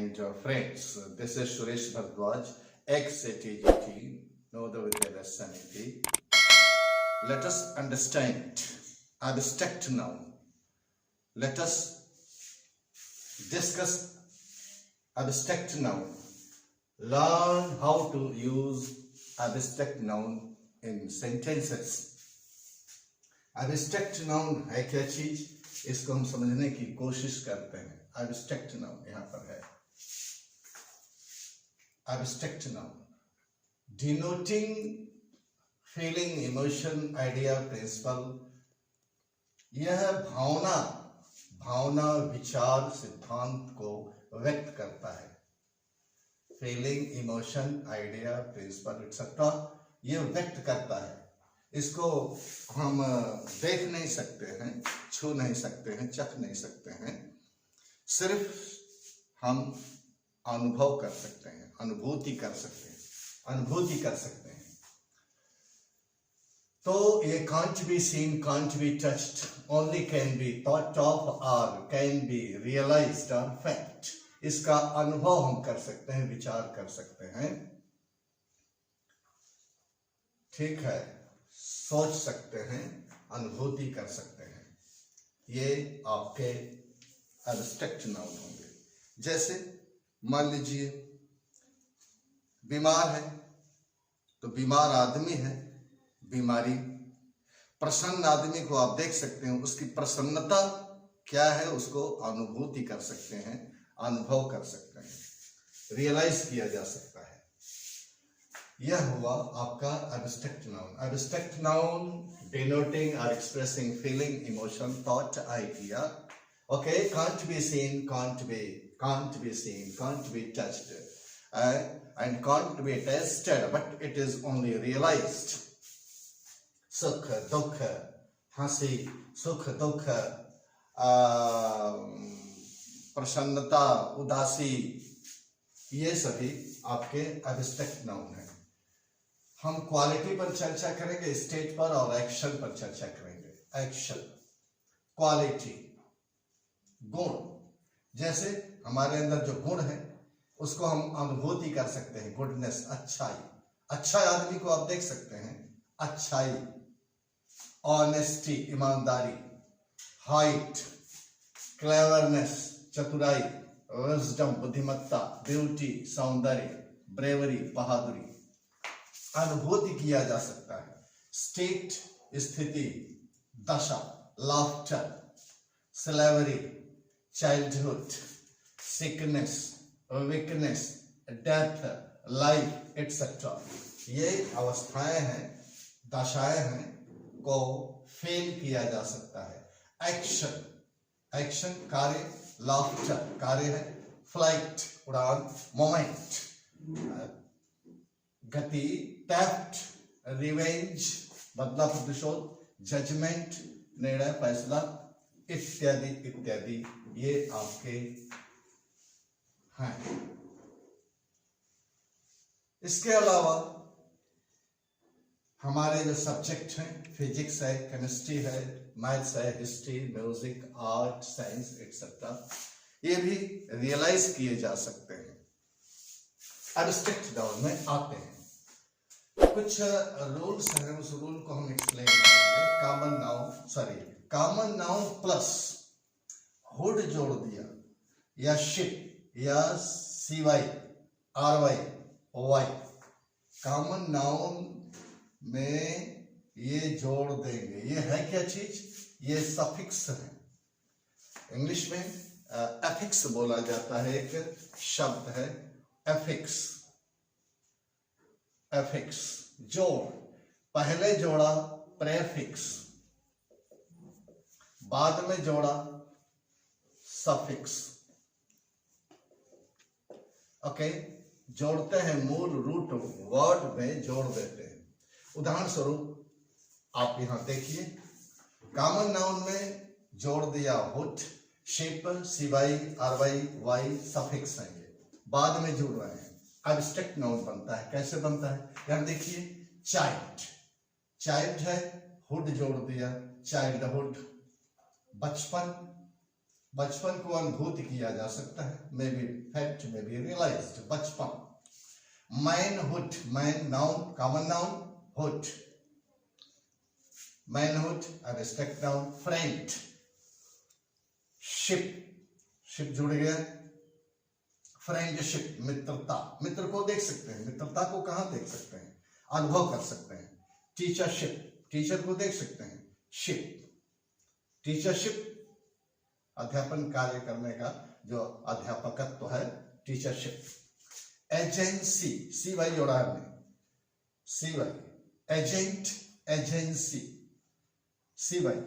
and friends. This is Suresh Bhardwaj, ex-ATGT, Nodavidya Lesson 80. Let us understand abstract noun. Let us discuss abstract noun. Learn how to use abstract noun in sentences. Abstract noun है क्या चीज, इसको हम समझने की कोशिश करते हैं. एब्स्ट्रैक्ट नाउन यहां पर है. Abstract noun denoting feeling, emotion, idea, principle. यह भावना, विचार, सिद्धांत को व्यक्त करता है. Feeling, emotion, idea, principle etcetera यह व्यक्त करता है. इसको हम देख नहीं सकते हैं, छू नहीं सकते हैं, चख नहीं सकते हैं, सिर्फ हम अनुभव कर सकते हैं, अनुभूति कर सकते हैं. तो ये can't be seen, can't be touched, only can be thought of or can be realized or felt. इसका अनुभव हम कर सकते हैं, विचार कर सकते हैं, ठीक है, सोच सकते हैं, अनुभूति कर सकते हैं. ये आपके एब्स्ट्रैक्ट नाउन होंगे. जैसे मान लीजिए बीमार है तो बीमार आदमी है, बीमारी. प्रसन्न आदमी को आप देख सकते हैं, उसकी प्रसन्नता क्या है उसको अनुभूति कर सकते हैं, अनुभव कर सकते हैं, रियलाइज किया जा सकता है. यह हुआ आपका abstract noun. Abstract noun denoting और expressing feeling, emotion, thought, idea. Okay, can't be seen, can't be seen, can't be touched, and can't be tasted, but it is only realized. सुख, दुख, हंसी, सुख, दुख, प्रसन्नता, उदासी, ये सभी आपके एब्स्ट्रैक्ट नाउन है. हम क्वालिटी पर चर्चा करेंगे, स्टेट पर, और एक्शन पर चर्चा करेंगे. एक्शन, क्वालिटी, गुण. जैसे हमारे अंदर जो गुण है उसको हम अनुभूति कर सकते हैं. गुडनेस, अच्छाई. अच्छा आदमी को आप देख सकते हैं, अच्छाई. ऑनेस्टी, ईमानदारी. हाइट, क्लेवरनेस, चतुराई. विजडम, बुद्धिमत्ता. ब्यूटी, सौंदर्य. ब्रेवरी, बहादुरी. अनुभूति किया जा सकता है. स्टेट, स्थिति, दशा. Laughter, slavery, childhood, sickness, weakness, death, life etcetera. ये अवस्थाएं हैं, दशाएं हैं को फेल किया जा सकता है. एक्शन, एक्शन कार्य. लाफ्टर कार्य है. फ्लाइट उड़ान. मोमेंट गति. थेफ्ट रिवेंज बदला प्रतिशोध. जजमेंट निर्णय फैसला, इत्यादि इत्यादि ये आपके हैं. इसके अलावा हमारे जो सब्जेक्ट हैं, फिजिक्स है, केमिस्ट्री है, मैथ्स है, history, music, art, science etcetera, ये भी रियलाइज किए जा सकते हैं. एब्स्ट्रैक्ट नाउन में आते हैं. कुछ रूल्स हैं, उस रूल को हम एक्सप्लेन करेंगे. कॉमन नाउन प्लस हुड जोड़ दिया, या शिप, या CY, RY, OY. Common noun में ये जोड़ देंगे. ये है क्या चीज? ये सफिक्स है. इंग्लिश में एफिक्स बोला जाता है. एक शब्द है एफिक्स. एफिक्स जोड़. पहले जोड़ा प्रेफिक्स, बाद में जोड़ा सफिक्स. ओके, जोड़ते हैं, मूल रूट वर्ड में जोड़ देते हैं. उदाहरण स्वरूप आप यहां देखिए, कॉमन नाउन में जोड़ दिया hood, ship, CY, RY, Y suffix है. बाद में जुड़ रहे हैं. एब्स्ट्रैक्ट नाउन बनता है. कैसे बनता है? यहां देखिए, चाइल्ड, चाइल्ड है, हुड जोड़ दिया, चाइल्डहुड. बचपन, बचपन को अनुभूति किया जा सकता है, may be fact, may be realised, बचपन। Manhood, man noun, common noun, hood, manhood, abstract noun. Friend, ship, ship जुड़ गया। फ्रेंडशिप, मित्रता, मित्र को देख सकते हैं, मित्रता को कहाँ देख सकते हैं, अनुभव कर सकते हैं। टीचरशिप, टीचर को देख सकते हैं, शिप, टीचरशिप, अध्यापन कार्य करने का जो अध्यापकत्व तो है, टीचरशिप। एजेंसी, सी वाई जोड़ा है, सी वाई, एजेंट, एजेंसी, सी वाई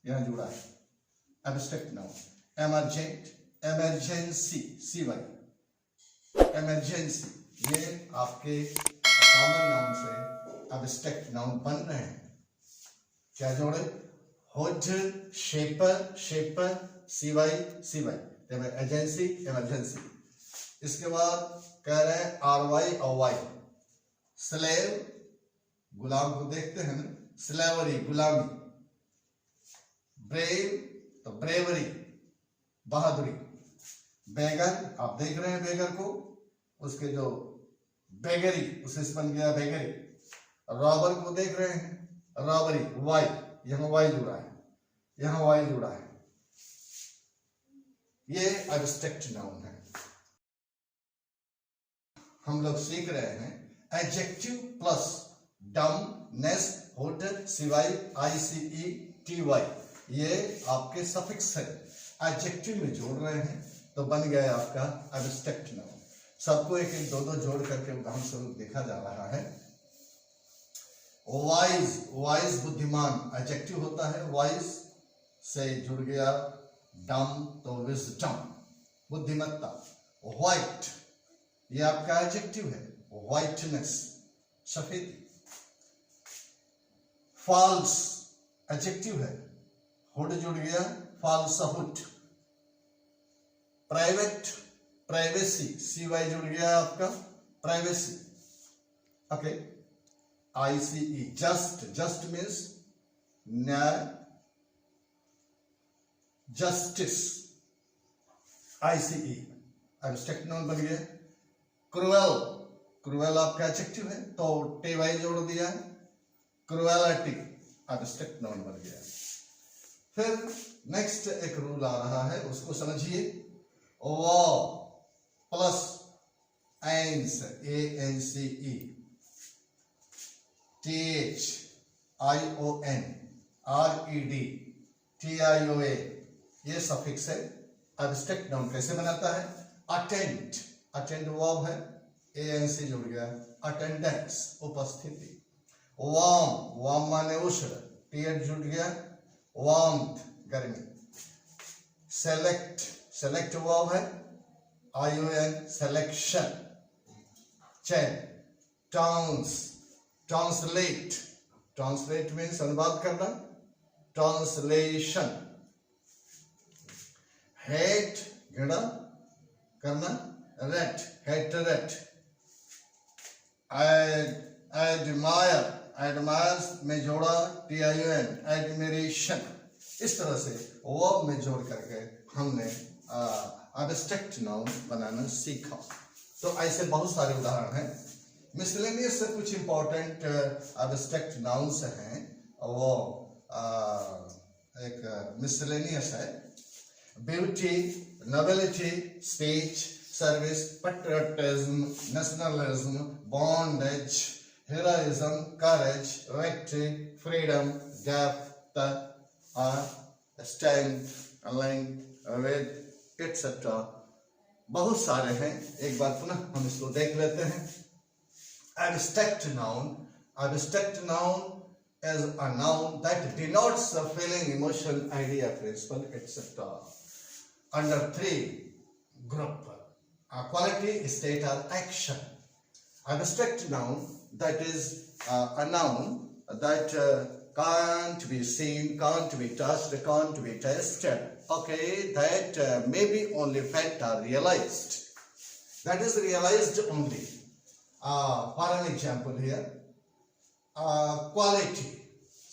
यहां जुड़ा है। एब्स्ट्रैक्ट नाउन, एमरजेंट, एमरजेंसी, सी वाई, एमरजेंसी, ये आपके कॉमन नाउन से एब्स्ट्रैक्ट नाउन बन रहे हैं। क्या जोड़े, हुड, शेपर, शेपर, सी वाई, सी वाई, एजेंसी, इमरजेंसी। इसके बाद कह रहे हैं आर वाई और वाई। स्लेव, गुलाम को देखते हैं ना, स्लेवरी, गुलामी। ब्रेव, तो ब्रेवरी, बहादुरी। बेगर, आप देख रहे हैं बेगर को, उसके जो बेगरी, उसे बन गया बेगरी। रॉबर को देख रहे हैं, रॉबरी, वाई, यहां वाई जुड़ा है, यहां वाई जुड़ा है। ये एब्स्ट्रैक्ट नाउन है। हम लोग सीख रहे हैं एडजेक्टिव प्लस डम, नेस्ट, हुड, सिवाई, आईसीई, टीवाई, ये आपके सफिक्स है। एडजेक्टिव में जोड़ रहे हैं तो बन गया आपका एब्स्ट्रैक्ट नाउन। सबको एक एक दो दो जोड़ करके उदाहरण स्वरूप देखा जा रहा है। वाइज, वाइज बुद्धिमान, एडजेक्टिव होता है, वाइज से जुड़ गया डम तो विजडम, बुद्धिमत्ता। व्हाइट, ये आपका एडजेक्टिव है, व्हाइटनेस, सफेदी। फॉल्स, एडजेक्टिव है, हुड जुड़ गया, फॉल्सहुड। प्राइवेट, प्राइवेसी, सी वाई जुड़ गया आपका, privacy, okay. ICE, just, just means न्याय, जस्टिस, आईसीई, एब्स्ट्रैक्ट नाउन बन गया। क्रूएल, क्रूएल आपका एडजेक्टिव है तो टी वाई जोड़ दिया, क्रूएलिटी, एब्स्ट्रैक्ट नाउन बन गया। फिर नेक्स्ट एक रूल आ रहा है, उसको समझिए। वो plus ance, ANCE, TH, ION, RED, TIOA, ये सफिक्स है। एब्स्ट्रैक्ट नाउन कैसे बनाता है? अटेंड, अटेंड वर्ब है, ANC जुड़ गया, अटेंडेंस, उपस्थिति। वार्म, वार्म माने उष्ण, TH जुड़ गया, वार्मथ, गर्मी। सेलेक्ट, सेलेक्ट वर्ब है, ION, सिलेक्शन, चेन। ट्रांस, ट्रांसलेट, ट्रांसलेट मीन्स अनुवाद करना, ट्रांसलेशन। हेट, घृणा करना, रेट, हेटरेट। एडमायर, एडमायर्स में जोड़ा TION, एडमिरेशन। इस तरह से वर्ब में जोड़ करके हमने एब्स्ट्रैक्ट नाउन बनाना सीखा। तो ऐसे बहुत सारे उदाहरण हैं। मिसलेनियस से कुछ इंपॉर्टेंट एब्स्ट्रैक्ट नाउन्स हैं, वो एक मिसलेनियस है। Beauty, nobility, speech, service, patriotism, nationalism, bondage, heroism, courage, victory, freedom, depth, strength, length, width, etc. बहुत सारे हैं। एक बार पुनः हम इसको देख लेते हैं। Abstract noun, abstract noun is a noun that denotes a feeling, emotion, idea, principle, etc. Under three group: quality, state, or action. Abstract noun, that is a noun that can't be seen, can't be touched, can't be tasted. Okay, that may be only felt or realized. That is realized only. For an example here, quality.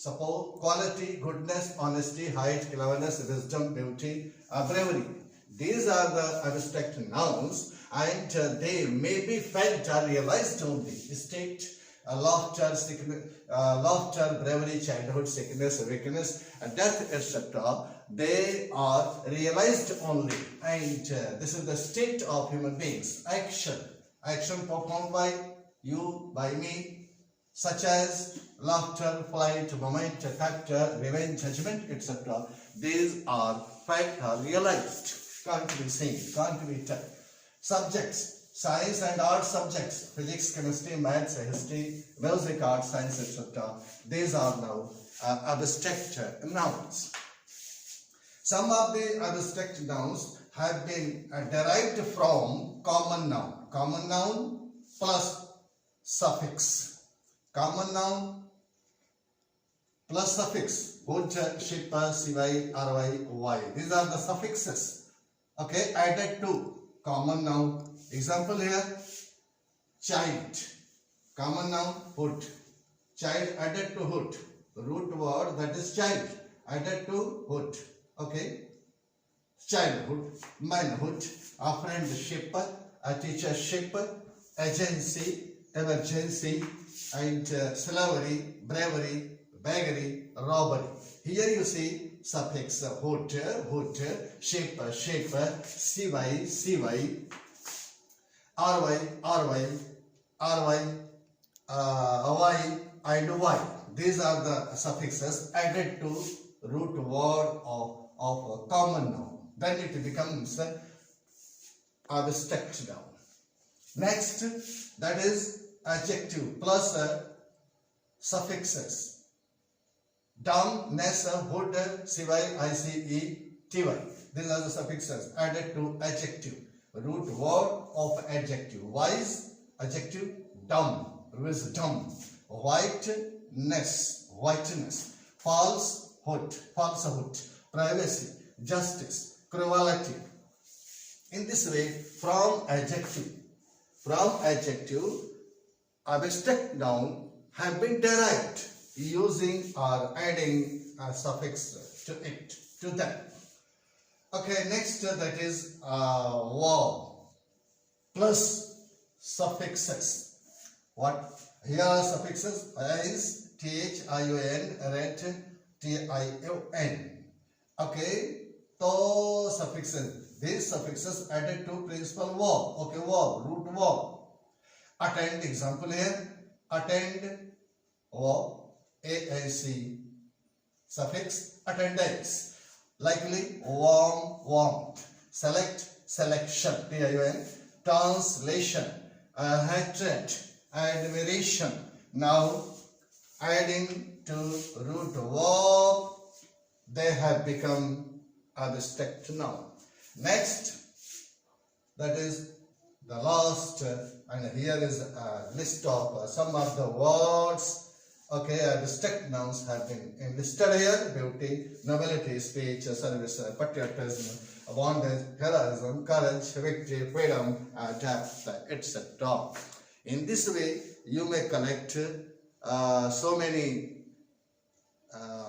Suppose quality, goodness, honesty, height, cleverness, wisdom, beauty, bravery. These are the abstract nouns, and they may be felt or realized only. State, laughter, bravery, childhood, sickness, weakness, death, etc. They are realized only, and this is the state of human beings. Action performed by you, by me, such as laughter, flight, moment, factor, revenge, judgment, etc. These are felt or realized. Can't be seen, can't be touched. Subjects, science and art subjects, physics, chemistry, maths, history, music, art, science, etc. These are now abstract nouns. Some of the abstract nouns have been derived from common noun. Common noun plus suffix. Common noun plus suffix. Wood, ship, CY, RY, Y. These are the suffixes. Okay, added to common noun. Example here, child. Common noun, hood. Child added to hood. Root word, that is child, added to hood. Okay, childhood, manhood, a friendship, a teachership, agency, emergency, and slavery, bravery, beggary, robbery. Here you see suffix hood, ship, CY, RY, Y, and Y. These are the suffixes added to root word of a common noun. Then it becomes abstract noun. Next, that is adjective plus suffixes. Dumb, ness, hood, CY, ICE, TY. These are the suffixes added to adjective. Root word of adjective. Wise, adjective, dumb, wisdom. Whiteness, whiteness. Falsehood, falsehood. Privacy, justice, cruelty. In this way, from adjective, abstract noun have been derived using or adding a suffix to it, to them. Okay, next that is verb plus suffixes. What? Here are suffixes is THION, ret, TION. Okay, so suffixes. These suffixes added to principal verb. Okay, verb, root verb. Attend, example here. Attend, verb, AIC. Suffix, attendance. Likely, warm, warmth. Select, selection, TION. Translation, hatred, admiration. Now, adding to root verb, they have become abstract noun. Next, that is the last, and here is a list of some of the words. Okay, abstract nouns have been enlisted here: beauty, nobility, speech, service, patriotism, bondage, heroism, courage, victory, freedom, depth, etc. In this way, you may collect so many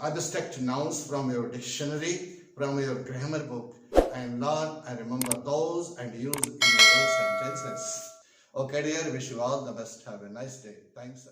abstract nouns from your dictionary, from your grammar book, and learn and remember those and use in your sentences. Okay dear, wish you all the best. Have a nice day. Thanks.